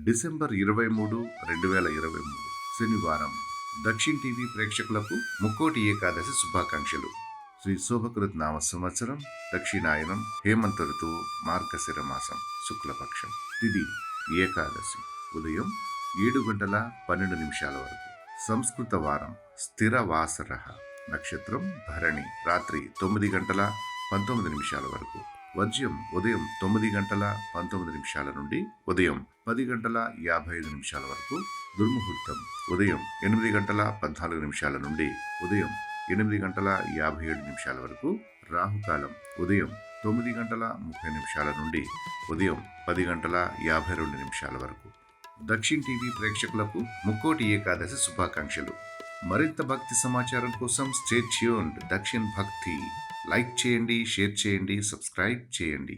December 23, 2023 శనివారం. దక్షిణ్ TV ప్రేక్షకులకు ముక్కోటి ఏకాదశి శుభాకాంక్షలు. శ్రీ శోభకృత్ నామ సంవత్సరం, దక్షిణాయనం, హేమంత ఋతువు, మార్గశిర మాసం, శుక్లపక్షం. తిథి ఏకాదశి, ఉదయం 7:12 వరకు. సంస్కృత వారం స్థిర వాసర. నక్షత్రం భరణి, రాత్రి 9:19 వరకు. వర్జ్యం ఉదయం 9:19 నుండి ఉదయం 10:55 వరకు. దుర్ముహూర్తం ఉదయం 8:14 నుండి ఉదయం 8:57 వరకు. రాహుకాలం ఉదయం 9:30 నుండి ఉదయం 10:52 వరకు. దక్షిణ్ టీవీ ప్రేక్షకులకు ముక్కోటి ఏకాదశి శుభాకాంక్షలు. మరింత భక్తి సమాచారం కోసం స్టే ట్యూన్డ్. దక్షిణ్ భక్తి లైక్ చేయండి, షేర్ చేయండి, సబ్స్క్రైబ్ చేయండి.